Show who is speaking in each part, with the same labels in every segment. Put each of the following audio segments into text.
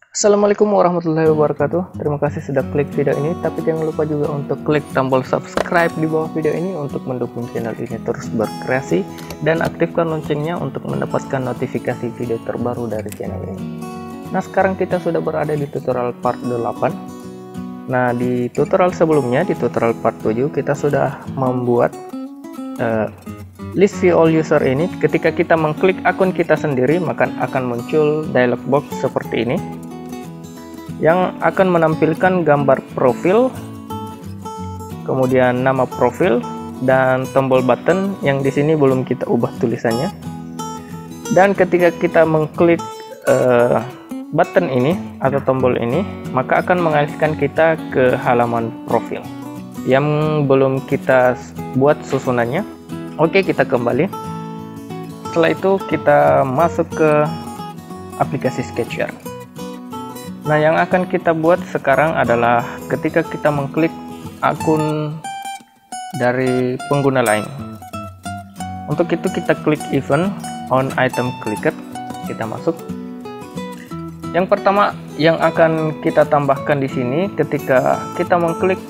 Speaker 1: Assalamualaikum warahmatullahi wabarakatuh. Terima kasih sudah klik video ini, tapi jangan lupa juga untuk klik tombol subscribe di bawah video ini untuk mendukung channel ini terus berkreasi, dan aktifkan loncengnya untuk mendapatkan notifikasi video terbaru dari channel ini. Nah, sekarang kita sudah berada di tutorial part 8. Nah, di tutorial sebelumnya, di tutorial part 7, kita sudah membuat list view all user ini. Ketika kita mengklik akun kita sendiri, maka akan muncul dialog box seperti ini yang akan menampilkan gambar profil, kemudian nama profil, dan tombol button yang di sini belum kita ubah tulisannya. Dan ketika kita mengklik button ini atau tombol ini, maka akan mengalihkan kita ke halaman profil yang belum kita buat susunannya. Oke, kita kembali. Setelah itu kita masuk ke aplikasi Sketcher. Nah, yang akan kita buat sekarang adalah ketika kita mengklik akun dari pengguna lain. Untuk itu kita klik event on item clicked, kita masuk. Yang pertama yang akan kita tambahkan di sini, ketika kita mengklik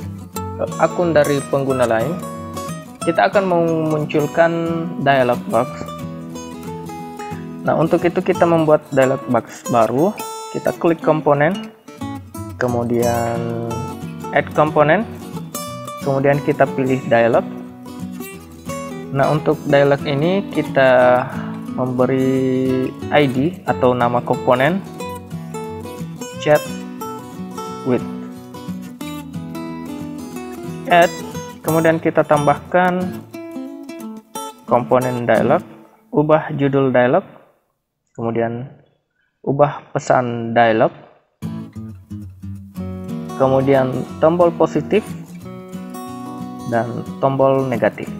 Speaker 1: akun dari pengguna lain, kita akan memunculkan dialog box. Nah, untuk itu kita membuat dialog box baru. Kita klik komponen, kemudian add komponen, kemudian kita pilih dialog. Nah, untuk dialog ini kita memberi ID atau nama komponen chat with, add, kemudian kita tambahkan komponen dialog, ubah judul dialog, kemudian ubah pesan dialog, kemudian tombol positif dan tombol negatif.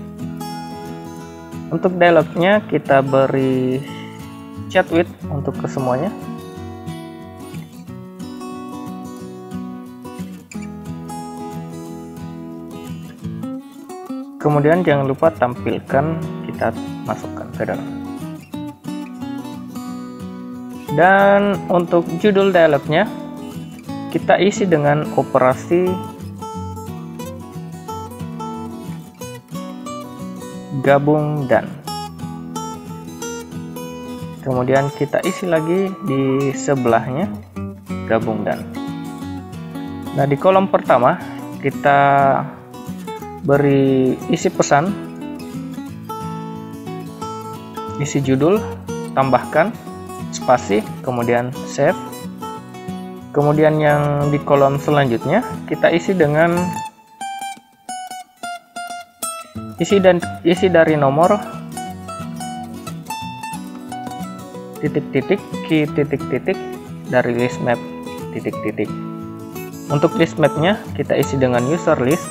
Speaker 1: Untuk dialognya kita beri chat with untuk kesemuanya. Kemudian jangan lupa tampilkan, kita masukkan ke dalam. Dan untuk judul dialognya kita isi dengan operasi gabung dan. Kemudian kita isi lagi di sebelahnya gabung dan. Nah, di kolom pertama kita beri isi pesan, isi judul, tambahkan spasi, kemudian save. Kemudian yang di kolom selanjutnya kita isi dengan isi dari nomor titik-titik, key titik-titik dari list map titik-titik. Untuk list mapnya kita isi dengan user list.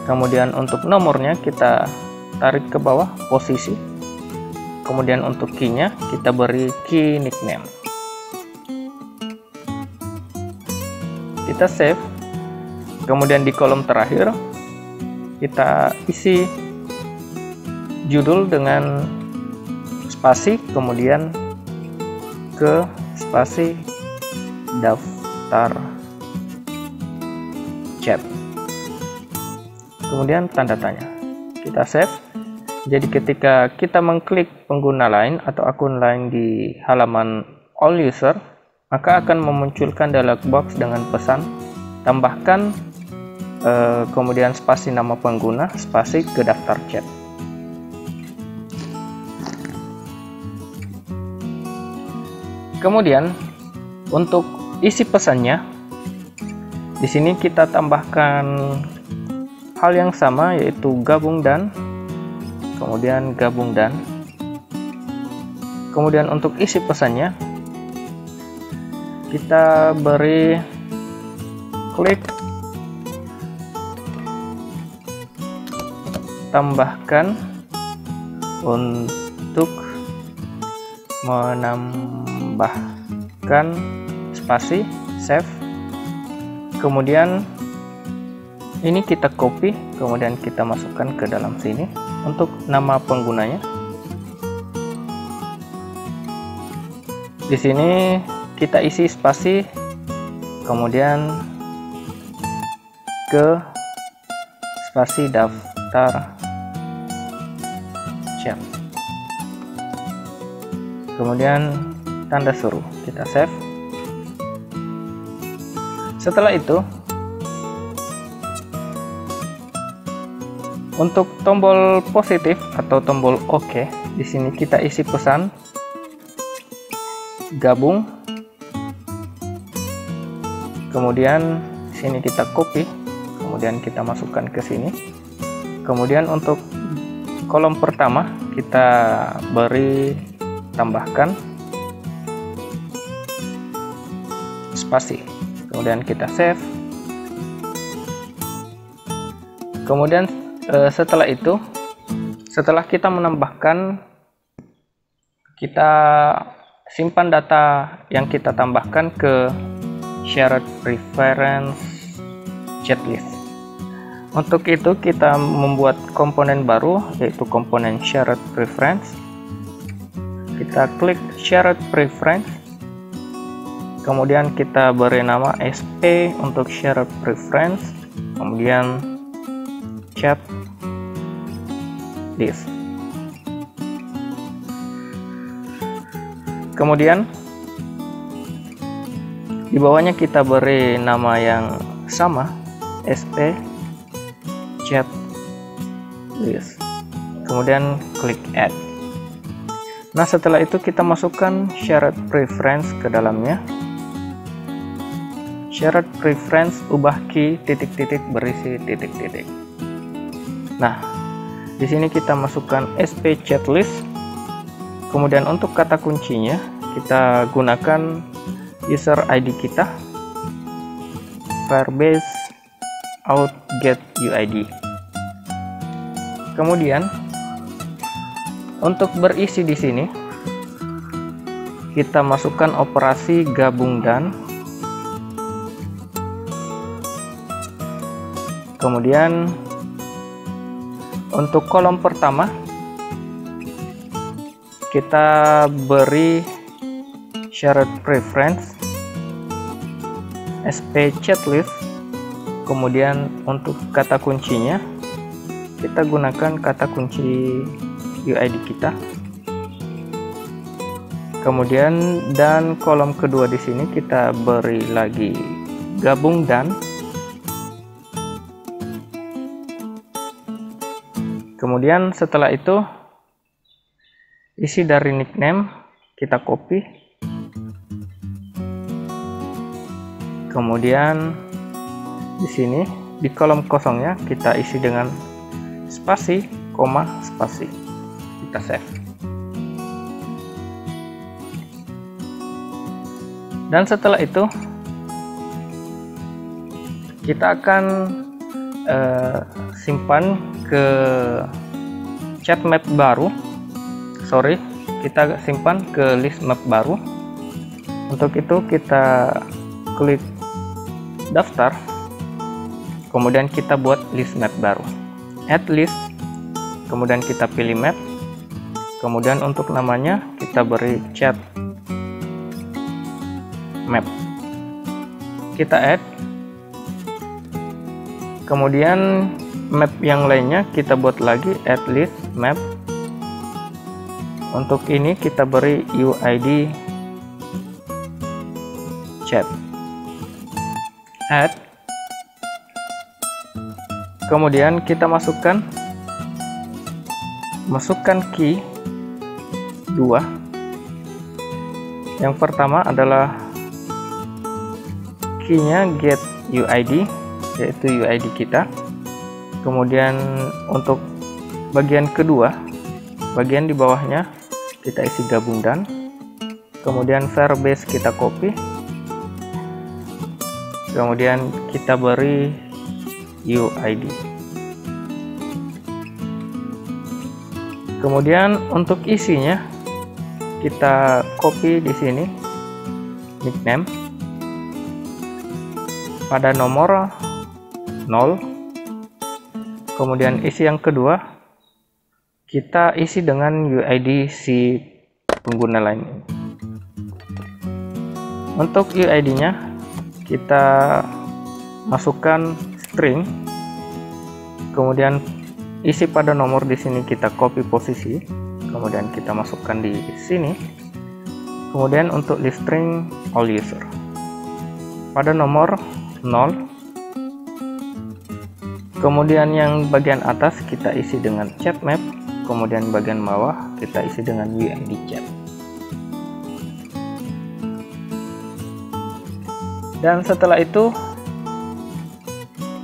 Speaker 1: Kemudian untuk nomornya kita tarik ke bawah posisi. Kemudian untuk key-nya kita beri key nickname. Kita save. Kemudian di kolom terakhir kita isi judul dengan spasi, kemudian ke spasi daftar chat. Kemudian tanda tanya. Kita save. Jadi ketika kita mengklik pengguna lain atau akun lain di halaman all user, maka akan memunculkan dialog box dengan pesan tambahkan kemudian spasi nama pengguna, spasi ke daftar chat. Kemudian untuk isi pesannya, di sini kita tambahkan hal yang sama, yaitu gabung dan, kemudian gabung dan. Kemudian untuk isi pesannya kita beri klik tambahkan untuk menambahkan spasi, save. Kemudian ini kita copy, kemudian kita masukkan ke dalam sini. Untuk nama penggunanya, di sini kita isi spasi, kemudian ke spasi daftar chat, kemudian tanda seru, kita save. Setelah itu, untuk tombol positif atau tombol OK, di sini kita isi pesan gabung, kemudian di sini kita copy, kemudian kita masukkan ke sini. Kemudian untuk kolom pertama kita beri tambahkan spasi, kemudian kita save. Kemudian setelah itu, setelah kita menambahkan, kita simpan data yang kita tambahkan ke shared preference chatlist. Untuk itu kita membuat komponen baru, yaitu komponen shared preference. Kita klik shared preference, kemudian kita beri nama SP untuk shared preference, kemudian chat list. Kemudian di bawahnya kita beri nama yang sama, SP chat list, kemudian klik add. Nah, setelah itu kita masukkan shared preference ke dalamnya. Shared preference ubah key titik-titik berisi titik-titik. Nah, di sini kita masukkan SP chat list. Kemudian untuk kata kuncinya kita gunakan user ID kita, Firebase out get UID. Kemudian untuk berisi di sini kita masukkan operasi gabung dan, kemudian untuk kolom pertama kita beri shared preference SP chat list. Kemudian untuk kata kuncinya kita gunakan kata kunci UID kita. Kemudian dan kolom kedua di sini kita beri lagi gabung dan. Kemudian setelah itu isi dari nickname kita copy, kemudian di sini di kolom kosongnya kita isi dengan spasi, koma, spasi, kita save. Dan setelah itu kita akan simpan ke chat map baru. Kita simpan ke list map baru. Untuk itu kita klik daftar, kemudian kita buat list map baru, add list, kemudian kita pilih map, kemudian untuk namanya kita beri chat map, kita add, kemudian map yang lainnya kita buat lagi add list map. Untuk ini kita beri UID chat, add, kemudian kita masukkan key 2. Yang pertama adalah key-nya get UID, yaitu UID kita. Kemudian untuk bagian kedua, bagian di bawahnya kita isi gabung dan, kemudian Firebase kita copy, kemudian kita beri UID. Kemudian untuk isinya kita copy di sini nickname pada nomor 0. Kemudian isi yang kedua kita isi dengan UID si pengguna lain. Untuk UID-nya kita masukkan string, kemudian isi pada nomor di sini kita copy posisi, kemudian kita masukkan di sini. Kemudian untuk list string all user pada nomor 0. Kemudian yang bagian atas kita isi dengan chat map, kemudian bagian bawah kita isi dengan UID chat. Dan setelah itu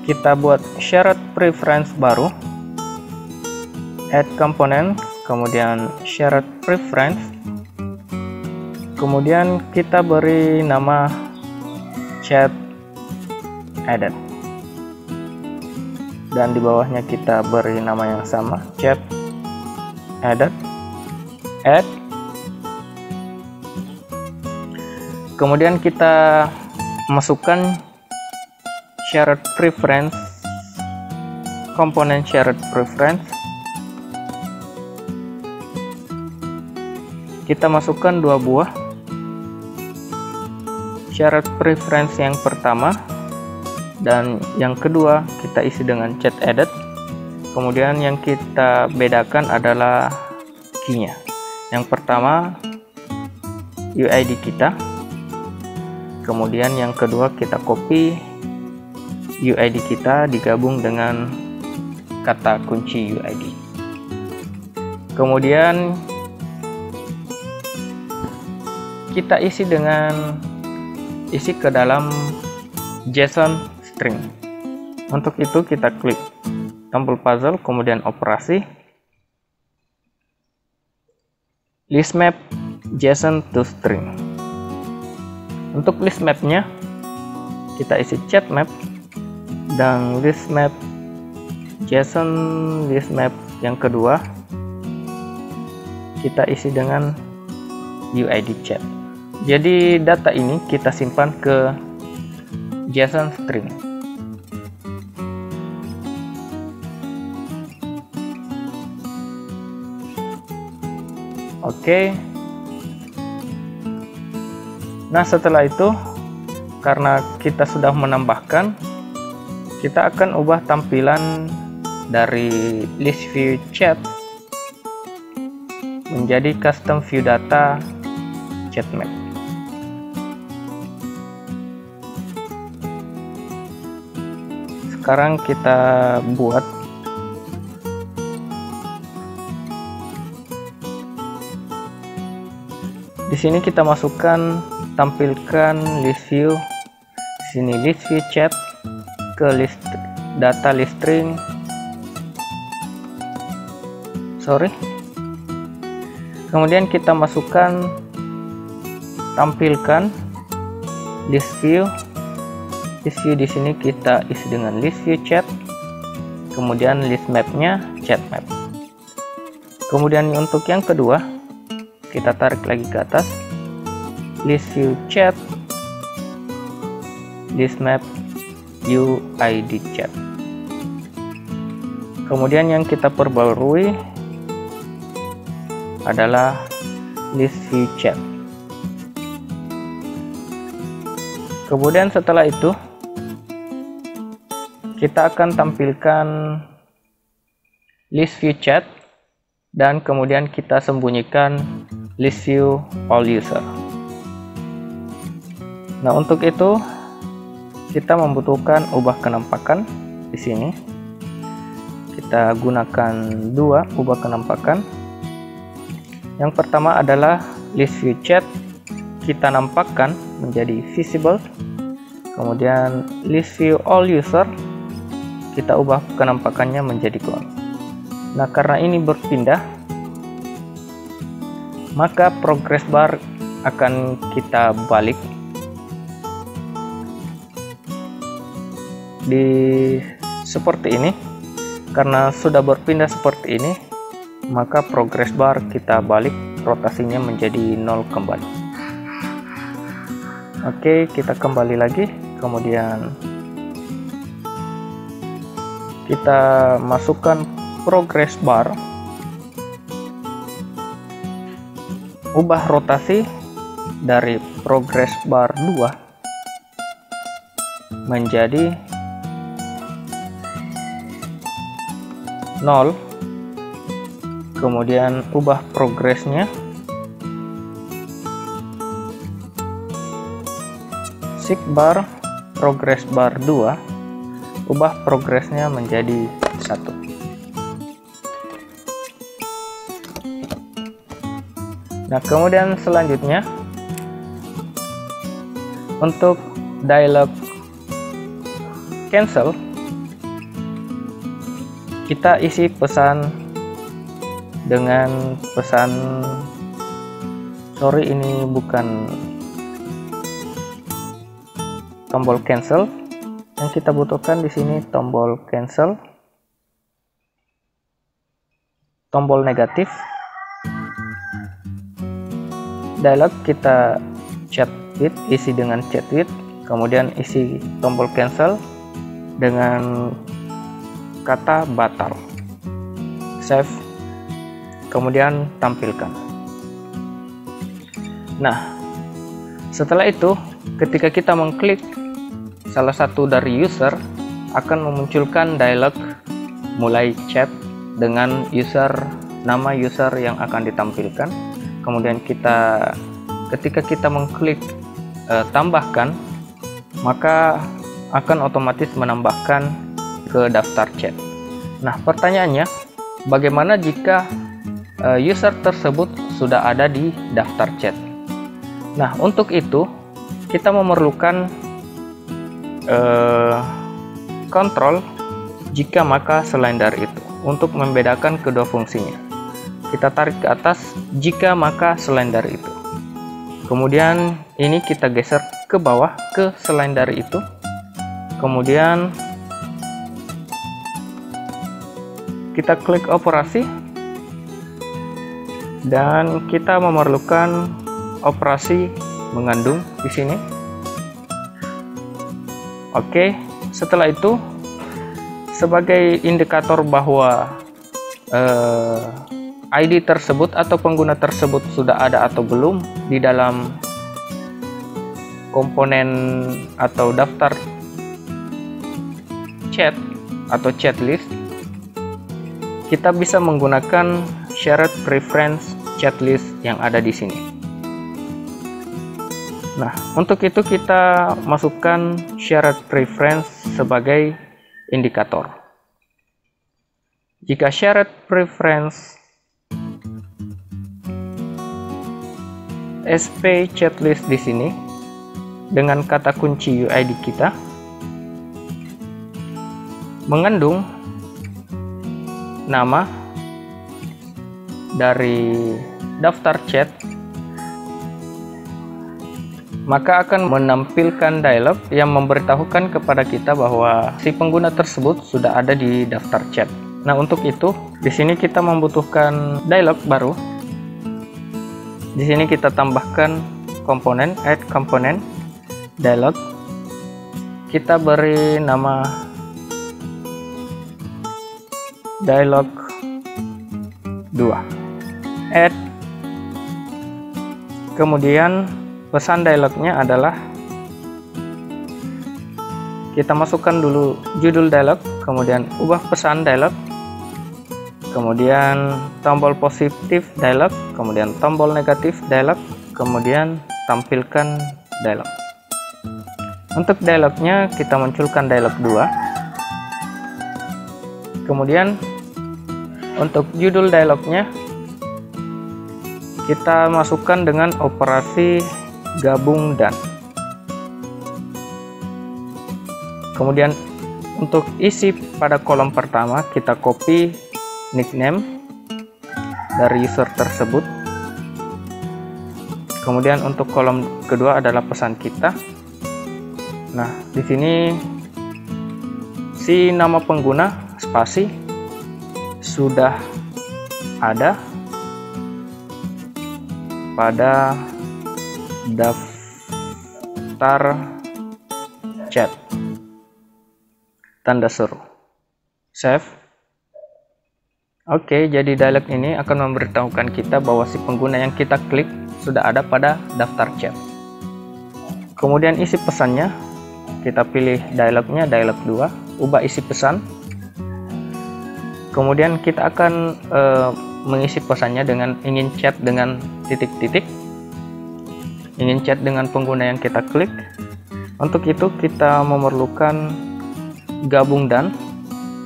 Speaker 1: kita buat syarat preference baru, add component, kemudian syarat preference, kemudian kita beri nama chat added, dan di bawahnya kita beri nama yang sama, chat added add. Kemudian kita masukkan syarat preference, komponen syarat preference. Kita masukkan 2 buah syarat preference, yang pertama dan yang kedua kita isi dengan chat added. Kemudian yang kita bedakan adalah key-nya. Yang pertama UID kita, kemudian yang kedua kita copy UID kita digabung dengan kata kunci UID. Kemudian kita isi ke dalam JSON string. Untuk itu kita klik tombol puzzle, kemudian operasi list map JSON to string. Untuk list mapnya kita isi chat map dan list map JSON list map yang kedua kita isi dengan UID chat. Jadi data ini kita simpan ke JSON string. Oke. Nah, setelah itu karena kita sudah menambahkan, kita akan ubah tampilan dari list view chat menjadi custom view data chat map. Sekarang kita buat di sini, kita masukkan, tampilkan list view sini, list view chat ke list data list string. Kemudian kita masukkan, tampilkan list view. List view di sini kita isi dengan list view chat, kemudian list mapnya chat map. Kemudian untuk yang kedua kita tarik lagi ke atas, list view chat, list map UID chat. Kemudian yang kita perbarui adalah list view chat. Kemudian setelah itu kita akan tampilkan list view chat dan kemudian kita sembunyikan list view all user. Nah, untuk itu kita membutuhkan ubah kenampakan di sini. Kita gunakan 2 ubah kenampakan. Yang pertama adalah list view chat kita nampakkan menjadi visible. Kemudian list view all user kita ubah kenampakannya menjadi gone. Nah, karena ini berpindah, maka progress bar akan kita balik di seperti ini. Karena sudah berpindah seperti ini, maka progress bar kita balik, rotasinya menjadi 0 kembali. Oke, kita kembali lagi, kemudian kita masukkan progress bar, ubah rotasi dari progress bar 2 menjadi 0, kemudian ubah progresnya seek bar progress bar 2, ubah progresnya menjadi 1. Nah, kemudian selanjutnya untuk dialog cancel, kita isi pesan dengan pesan, sorry ini bukan tombol cancel. Yang kita butuhkan di sini tombol cancel, tombol negatif, dialog kita chat with, isi dengan chat with, kemudian isi tombol cancel dengan kata batal, save, kemudian tampilkan. Nah, setelah itu ketika kita mengklik salah satu dari user, akan memunculkan dialog mulai chat dengan user, nama user yang akan ditampilkan. Kemudian ketika kita mengklik tambahkan, maka akan otomatis menambahkan ke daftar chat. Nah, pertanyaannya, bagaimana jika user tersebut sudah ada di daftar chat? Nah, untuk itu kita memerlukan kontrol jika maka selain dari itu untuk membedakan kedua fungsinya. Kita tarik ke atas jika maka selain dari itu. Kemudian ini kita geser ke bawah ke selain dari itu. Kemudian kita klik operasi dan kita memerlukan operasi mengandung di sini. Oke, setelah itu sebagai indikator bahwa ID tersebut atau pengguna tersebut sudah ada atau belum di dalam komponen atau daftar chat atau chat list, kita bisa menggunakan shared preference chat list yang ada di sini. Nah, untuk itu kita masukkan shared preference sebagai indikator. Jika shared preference SP chatlist di sini dengan kata kunci UID kita mengandung nama dari daftar chat, maka akan menampilkan dialog yang memberitahukan kepada kita bahwa si pengguna tersebut sudah ada di daftar chat. Nah, untuk itu di sini kita membutuhkan dialog baru. Di sini kita tambahkan komponen add component dialog. Kita beri nama dialog 2 add, kemudian pesan dialognya adalah kita masukkan dulu judul dialog, kemudian ubah pesan dialog, kemudian tombol positif dialog, kemudian tombol negatif dialog, kemudian tampilkan dialog. Untuk dialognya kita munculkan dialog 2. Kemudian untuk judul dialognya kita masukkan dengan operasi gabung dan. Kemudian untuk isi pada kolom pertama kita copy nickname dari user tersebut. Kemudian untuk kolom kedua adalah pesan kita. Nah, di sini si nama pengguna spasi sudah ada pada daftar chat, tanda seru, save. Oke, jadi dialog ini akan memberitahukan kita bahwa si pengguna yang kita klik sudah ada pada daftar chat. Kemudian isi pesannya, kita pilih dialognya, dialog 2, ubah isi pesan. Kemudian kita akan mengisi pesannya dengan ingin chat dengan titik-titik, ingin chat dengan pengguna yang kita klik. Untuk itu kita memerlukan gabung dan,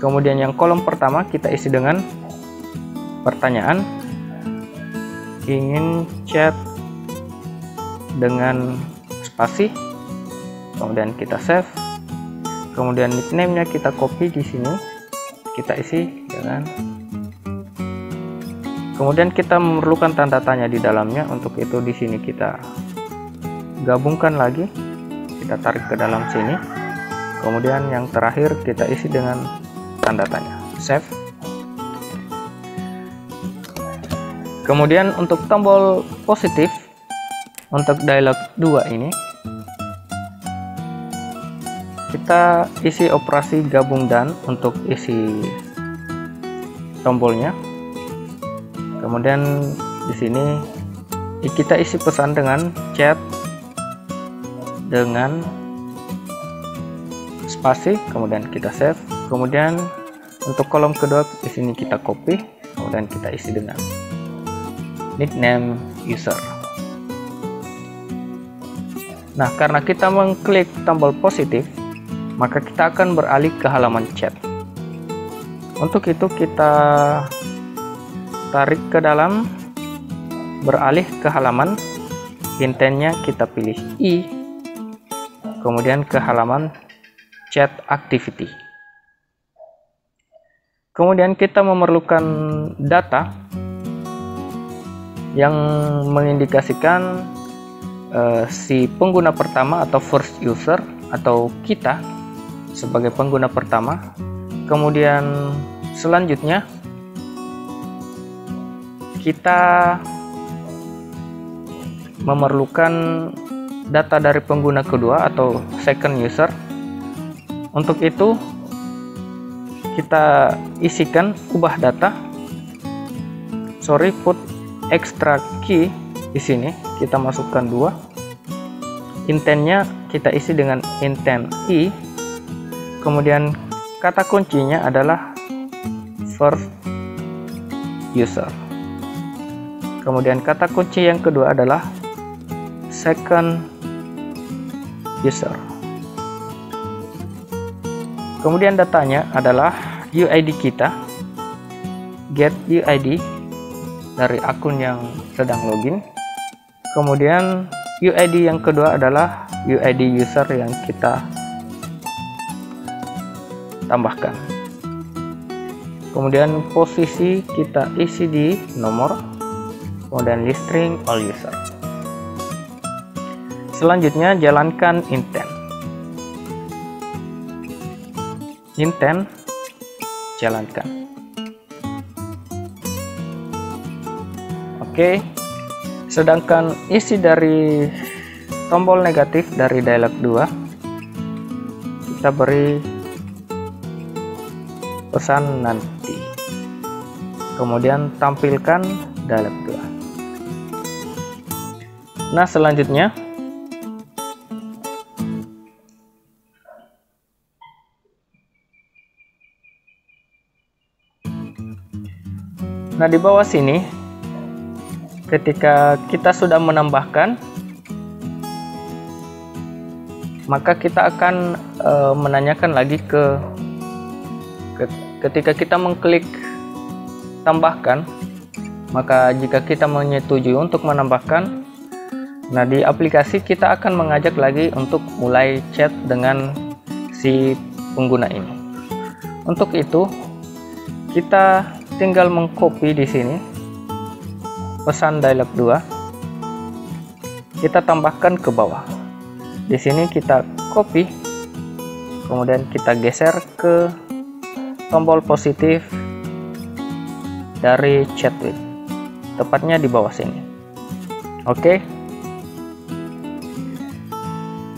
Speaker 1: kemudian yang kolom pertama kita isi dengan pertanyaan, ingin chat dengan spasi, kemudian kita save, kemudian nickname-nya kita copy di sini, kita isi dengan, kemudian kita memerlukan tanda tanya di dalamnya. Untuk itu di sini kita gabungkan lagi, kita tarik ke dalam sini, kemudian yang terakhir kita isi dengan tanda tanya, save. Kemudian untuk tombol positif untuk dialog 2 ini kita isi operasi gabung dan untuk isi tombolnya. Kemudian di sini kita isi pesan dengan chat dengan spasi, kemudian kita save. Kemudian untuk kolom kedua di sini kita copy, kemudian kita isi dengan nickname user. Nah, karena kita mengklik tombol positif, maka kita akan beralih ke halaman chat. Untuk itu kita tarik ke dalam, beralih ke halaman, intentnya kita pilih I, kemudian ke halaman chat activity. Kemudian kita memerlukan data yang mengindikasikan si pengguna pertama atau first user atau kita sebagai pengguna pertama. Kemudian selanjutnya kita memerlukan data dari pengguna kedua atau second user. Untuk itu kita isikan ubah data, put extra key. Di sini kita masukkan 2, intentnya kita isi dengan intent I, kemudian kata kuncinya adalah first user, kemudian kata kunci yang kedua adalah second user. Kemudian datanya adalah UID kita, get UID dari akun yang sedang login. Kemudian UID yang kedua adalah UID user yang kita tambahkan. Kemudian posisi kita isi di nomor, kemudian list string all user. Selanjutnya jalankan intent jalankan. Oke, sedangkan isi dari tombol negatif dari dialog 2 kita beri pesan nanti, kemudian tampilkan dialog 2. Nah, selanjutnya di bawah sini ketika kita sudah menambahkan, maka kita akan menanyakan lagi ketika kita mengklik tambahkan, maka jika kita menyetujui untuk menambahkan, nah di aplikasi kita akan mengajak lagi untuk mulai chat dengan si pengguna ini. Untuk itu kita tinggal mengcopy di sini pesan dialog 2, kita tambahkan ke bawah. Di sini kita copy, kemudian kita geser ke tombol positif dari chat with, tepatnya di bawah sini. Oke.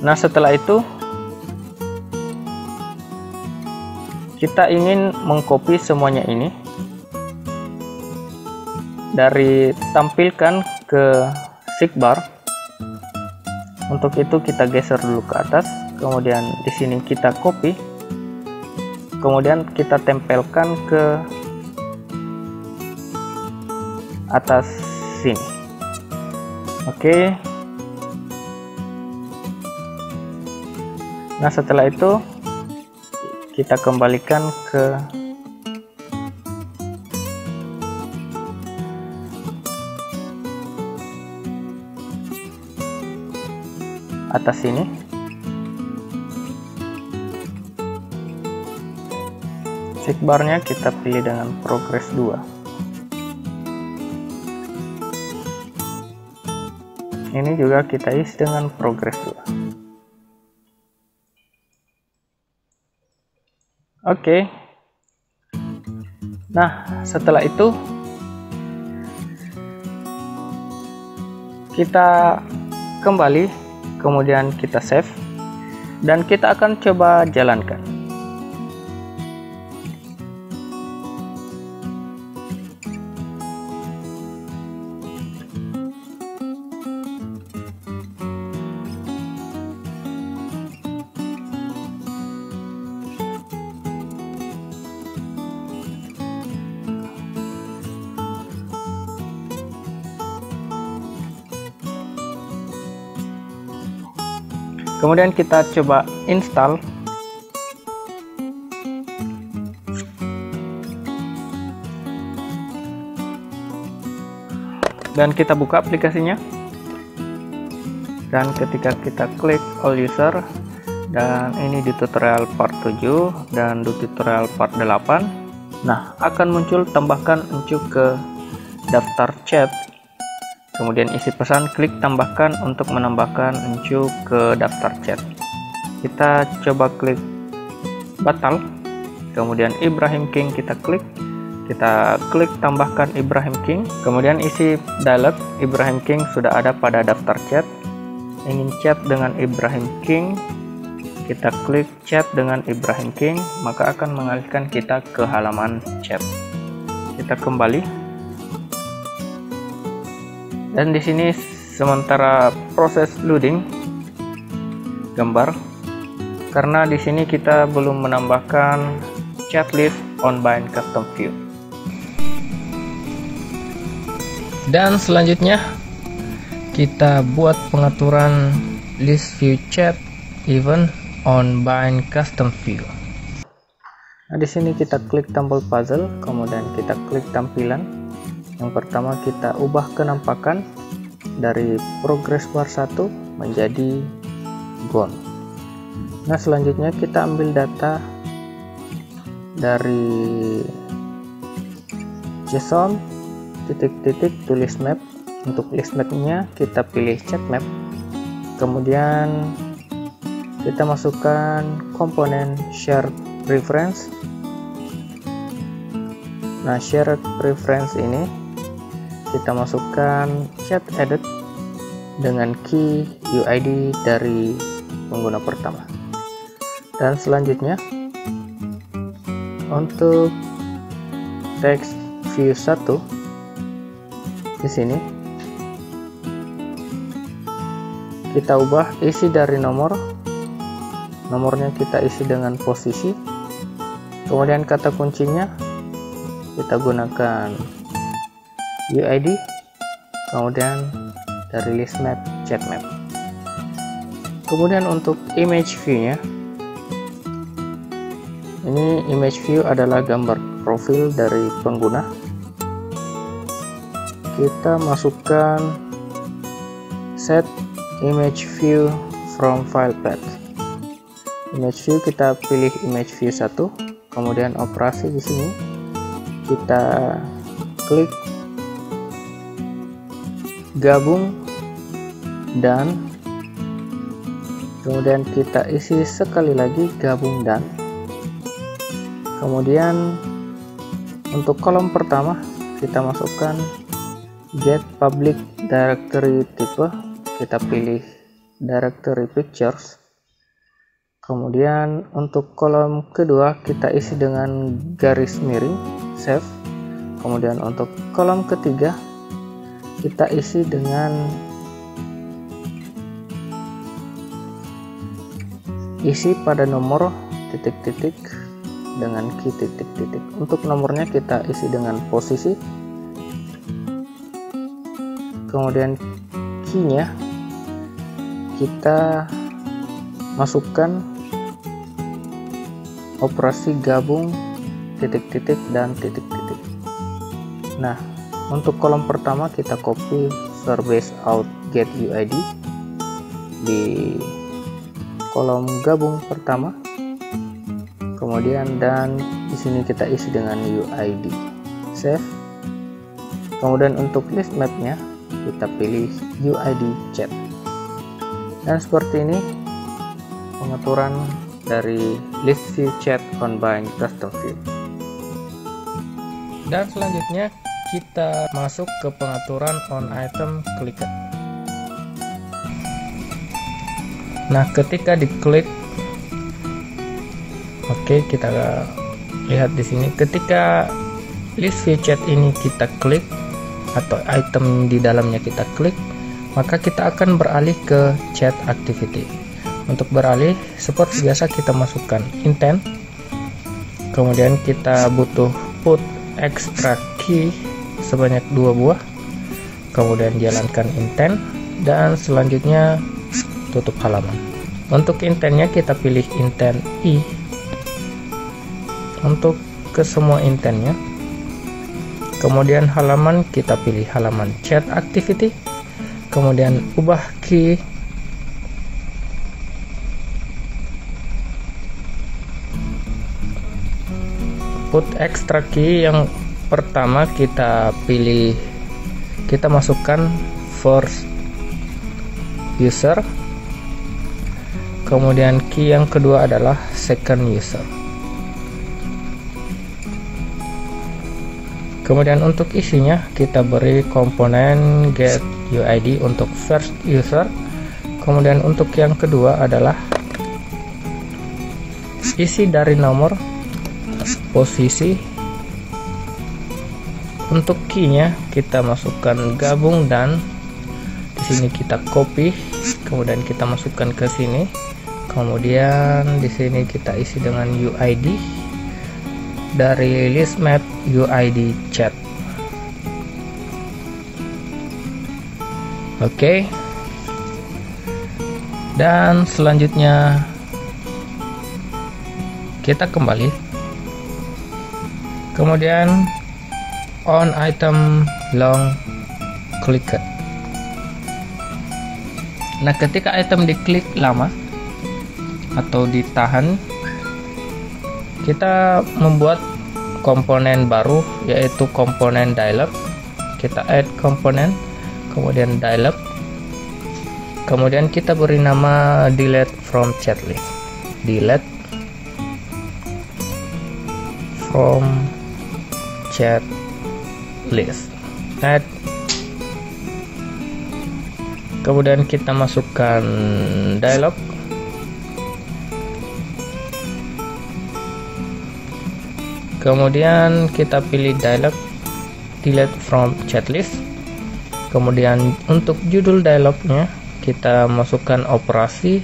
Speaker 1: Nah, setelah itu kita ingin mengcopy semuanya ini dari tampilkan ke sidebar. Untuk itu kita geser dulu ke atas, kemudian di sini kita copy, kemudian kita tempelkan ke atas sini. Oke. Nah, setelah itu kita kembalikan ke atas sini. Sidebarnya kita pilih dengan progress 2. Ini juga kita isi dengan progress 2. Oke. Nah, setelah itu kita kembali, kemudian kita save, dan kita akan coba jalankan. Kemudian kita coba install. Dan kita buka aplikasinya. Dan ketika kita klik all user, dan ini di tutorial part 7 dan di tutorial part 8, nah akan muncul tambahkan encu ke daftar chat. Kemudian isi pesan, klik tambahkan untuk menambahkan encu ke daftar chat. Kita coba klik batal, kemudian Ibrahim King kita klik tambahkan Ibrahim King, kemudian isi dialog Ibrahim King sudah ada pada daftar chat. Ingin chat dengan Ibrahim King, kita klik chat dengan Ibrahim King, maka akan mengalihkan kita ke halaman chat. Kita kembali. Dan di sini sementara proses loading gambar, karena di sini kita belum menambahkan chat list on bind custom view. Dan selanjutnya kita buat pengaturan list view chat event on bind custom view. Nah, di sini kita klik tombol puzzle, kemudian kita klik tampilan. Yang pertama kita ubah kenampakan dari progress bar 1 menjadi gone. Nah, selanjutnya kita ambil data dari JSON titik-titik to list map. Untuk list mapnya kita pilih chat map, kemudian kita masukkan komponen share preference. Nah, share preference ini kita masukkan chat edit dengan key UID dari pengguna pertama. Dan selanjutnya untuk text view 1 di sini kita ubah isi dari nomornya kita isi dengan posisi, kemudian kata kuncinya kita gunakan UID, kemudian dari list map chat map. Kemudian untuk image view nya, ini image view adalah gambar profil dari pengguna. Kita masukkan set image view from file path. Image view kita pilih image view 1, kemudian operasi di sini kita klik gabung dan, kemudian kita isi sekali lagi gabung dan. Kemudian untuk kolom pertama kita masukkan get public directory type, kita pilih directory pictures. Kemudian untuk kolom kedua kita isi dengan garis miring save. Kemudian untuk kolom ketiga kita isi dengan isi pada nomor titik-titik dengan key titik-titik. Untuk nomornya kita isi dengan posisi, kemudian key-nya kita masukkan operasi gabung titik-titik dan titik-titik. Nah, untuk kolom pertama kita copy verbase out get UID di kolom gabung pertama, kemudian dan di sini kita isi dengan UID, save. Kemudian untuk list mapnya kita pilih UID chat, dan seperti ini pengaturan dari list view chat on bind custom view. Dan selanjutnya kita masuk ke pengaturan on item clicked. Nah, ketika diklik, oke, kita lihat di sini ketika list view chat ini kita klik atau item di dalamnya kita klik, maka kita akan beralih ke chat activity. Untuk beralih seperti biasa kita masukkan intent, kemudian kita butuh put extra key sebanyak 2 buah, kemudian jalankan intent, dan selanjutnya tutup halaman. Untuk intentnya kita pilih intent I untuk ke semua intentnya, kemudian halaman kita pilih halaman chat activity, kemudian ubah key put extra key. Yang pertama kita pilih, kita masukkan first user, kemudian key yang kedua adalah second user. Kemudian untuk isinya kita beri komponen get UID untuk first user, kemudian untuk yang kedua adalah isi dari nomor, posisi. Untuk key-nya kita masukkan gabung, dan di sini kita copy, kemudian kita masukkan ke sini, kemudian di sini kita isi dengan UID dari list map UID chat. Oke. Dan selanjutnya kita kembali, kemudian on item long clicked. Nah, ketika item diklik lama atau ditahan, kita membuat komponen baru, yaitu komponen dialog. Kita add komponen, kemudian dialog, kemudian kita beri nama delete from chat list, delete from chat list, add, kemudian kita masukkan dialog, kemudian kita pilih dialog delete from chat list, kemudian untuk judul dialognya kita masukkan operasi,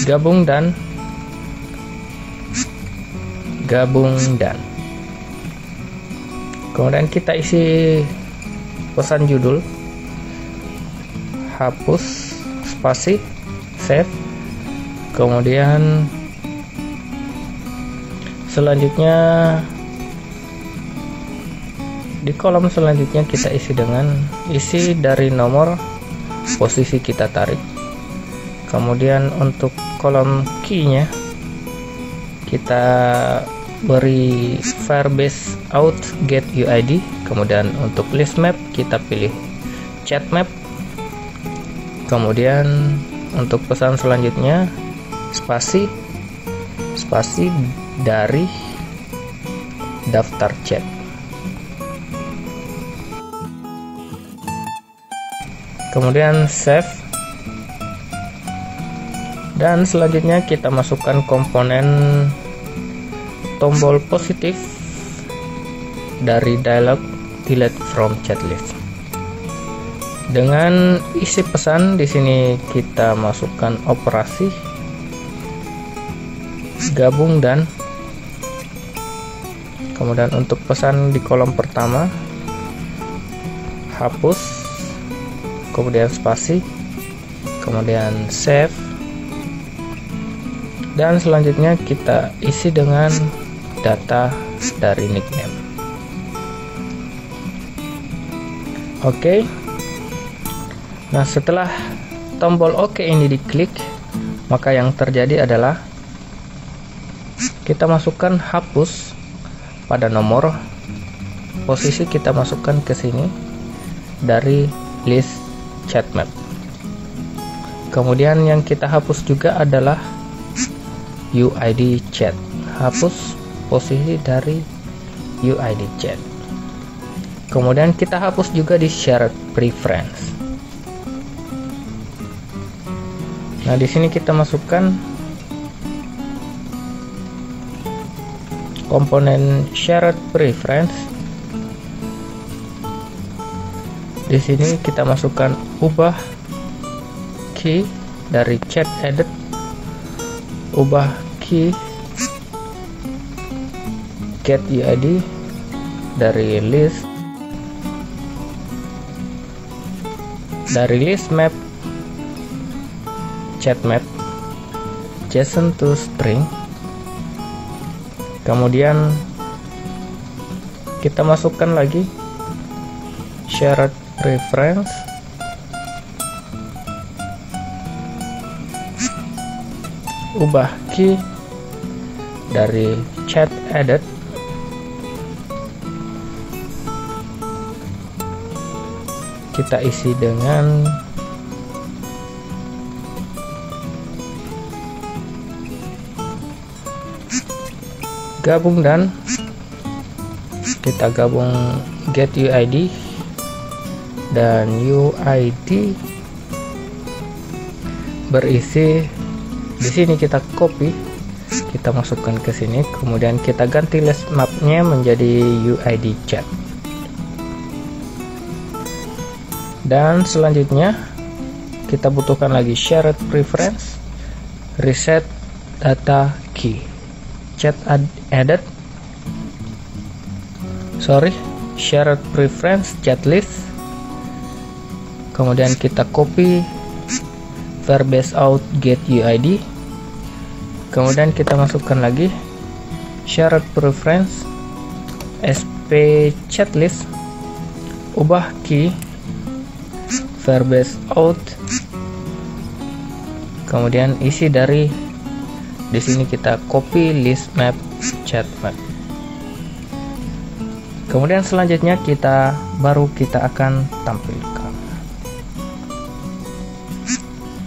Speaker 1: gabung dan kemudian kita isi pesan judul, hapus spasi, save, kemudian selanjutnya di kolom selanjutnya kita isi dengan isi dari nomor, posisi kita tarik, kemudian untuk kolom key-nya kita beri verbase out get UID, kemudian untuk list map kita pilih chat map, kemudian untuk pesan selanjutnya spasi dari daftar chat. Kemudian save, dan selanjutnya kita masukkan komponen tombol positif dari dialog delete from chat list. Dengan isi pesan di sini kita masukkan operasi gabung dan kemudian untuk pesan di kolom pertama hapus, kemudian spasi, kemudian save, dan selanjutnya kita isi dengan data dari nickname. Oke. Nah, setelah tombol OK ini diklik, maka yang terjadi adalah kita masukkan hapus pada nomor, posisi kita masukkan ke sini dari list chat map. Kemudian yang kita hapus juga adalah UID chat, hapus posisi dari UID chat. Kemudian kita hapus juga di shared preference. Nah, di sini kita masukkan komponen shared preference. Di sini kita masukkan ubah key dari chat edit, ubah key get UID dari list map chat map JSON to string. Kemudian kita masukkan lagi shared preference, ubah key dari chat edit, kita isi dengan gabung dan kita gabung get UID dan UID berisi di sini, kita copy, kita masukkan ke sini, kemudian kita ganti list mapnya menjadi UID chat. Dan selanjutnya kita butuhkan lagi shared preference, reset data key, chat edit, shared preference chat list. Kemudian kita copy verbase out get UID, kemudian kita masukkan lagi shared preference sp chat list, ubah key verbase out, kemudian isi dari di sini kita copy list map chat map. Kemudian selanjutnya kita akan tampilkan.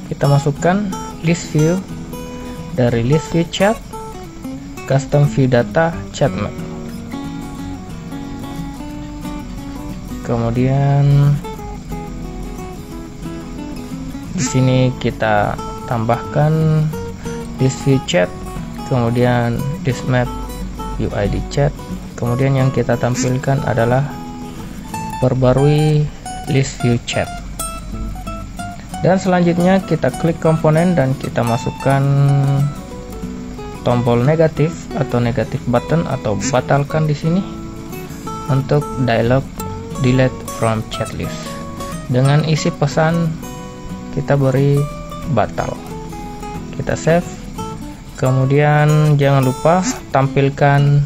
Speaker 1: Kita masukkan list view dari list view chat, custom view data chat map. Kemudian di sini kita tambahkan list view chat, kemudian list map UID chat. Kemudian yang kita tampilkan adalah perbarui list view chat. Dan selanjutnya kita klik komponen dan kita masukkan tombol negatif atau negatif button atau batalkan di sini untuk dialog delete from chat list. Dengan isi pesan kita beri batal. Kita save. Kemudian jangan lupa tampilkan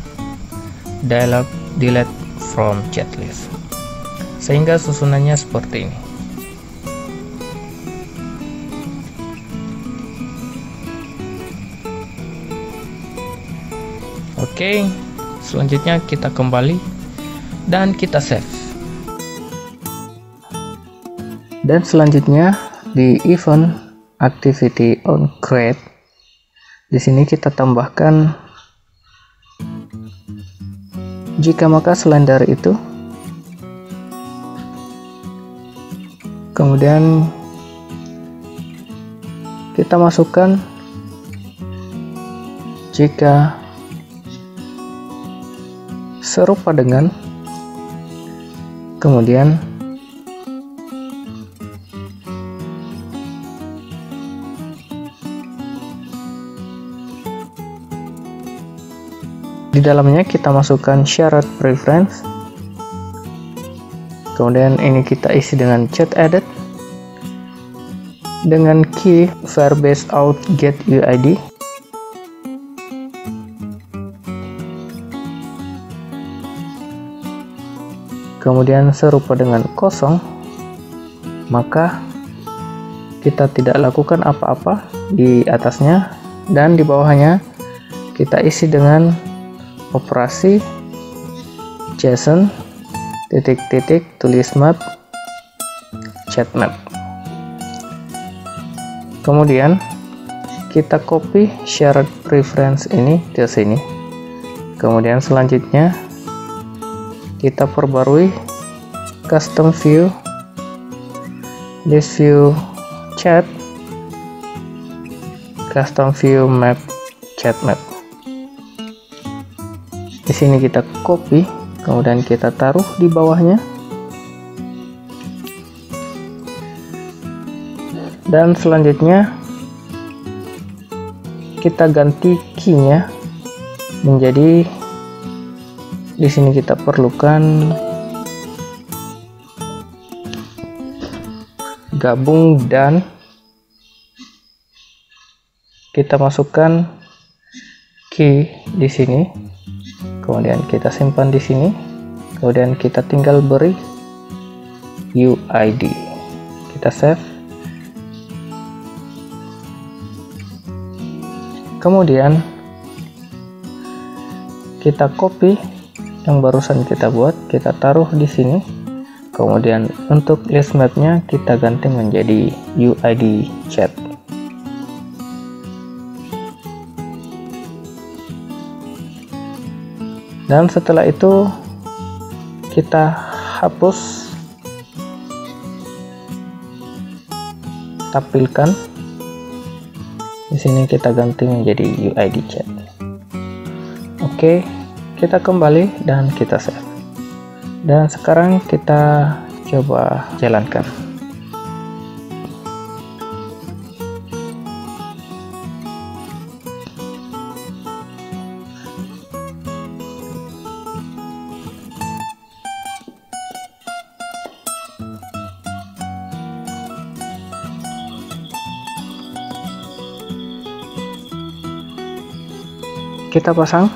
Speaker 1: dialog delete from chat list sehingga susunannya seperti ini. Oke, selanjutnya kita kembali dan kita save. Dan selanjutnya di event activity on create, di sini kita tambahkan jika maka selain dari itu. Kemudian kita masukkan jika serupa dengan Kemudian di dalamnya kita masukkan syarat preference. Kemudian ini kita isi dengan chat edit dengan key Firebase out get UID. Kemudian serupa dengan kosong, maka kita tidak lakukan apa-apa di atasnya, dan di bawahnya kita isi dengan operasi JSON titik-titik tulis map chat map. Kemudian kita copy syarat preference ini ke sini. Kemudian selanjutnya kita perbarui custom view list view chat custom view map chat map. Di sini kita copy, kemudian kita taruh di bawahnya, dan selanjutnya kita ganti key-nya menjadi, di sini kita perlukan gabung, dan kita masukkan key di sini, kemudian kita simpan di sini, kemudian kita tinggal beri UID, kita save. Kemudian kita copy yang barusan kita buat, kita taruh di sini. Kemudian untuk list mapnya kita ganti menjadi UID chat. Dan setelah itu kita hapus, tampilkan. Di sini kita ganti menjadi UID chat. Oke, kita kembali dan kita save. Dan sekarang kita coba jalankan. Kita pasang.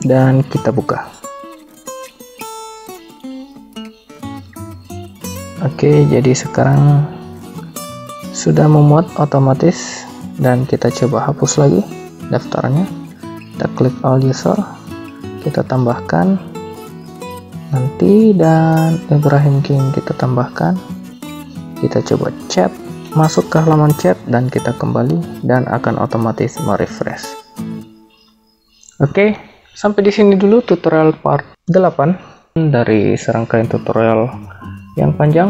Speaker 1: Dan kita buka. Oke, jadi sekarang sudah memuat otomatis, dan kita coba hapus lagi daftarnya. Kita klik all user, kita tambahkan nanti, dan Ibrahim King kita tambahkan. Kita coba chat, masuk ke halaman chat, dan kita kembali, dan akan otomatis merefresh. Oke, sampai di sini dulu tutorial part 8 dari serangkaian tutorial yang panjang.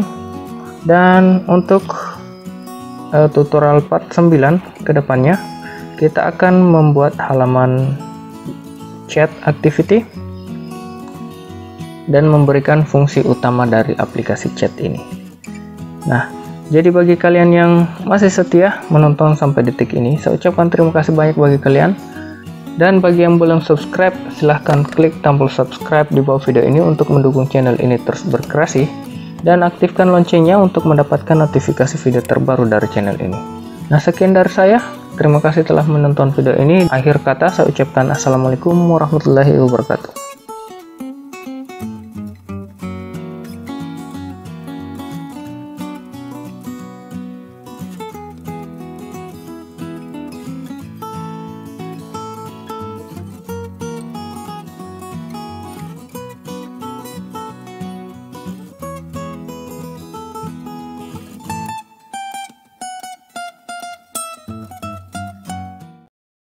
Speaker 1: Dan untuk tutorial part 9 kedepannya, kita akan membuat halaman chat activity dan memberikan fungsi utama dari aplikasi chat ini. Nah, jadi bagi kalian yang masih setia menonton sampai detik ini, saya ucapkan terima kasih banyak bagi kalian. Dan bagi yang belum subscribe, silahkan klik tombol subscribe di bawah video ini untuk mendukung channel ini terus berkreasi, dan aktifkan loncengnya untuk mendapatkan notifikasi video terbaru dari channel ini. Nah, sekian dari saya. Terima kasih telah menonton video ini. Akhir kata saya ucapkan assalamualaikum warahmatullahi wabarakatuh.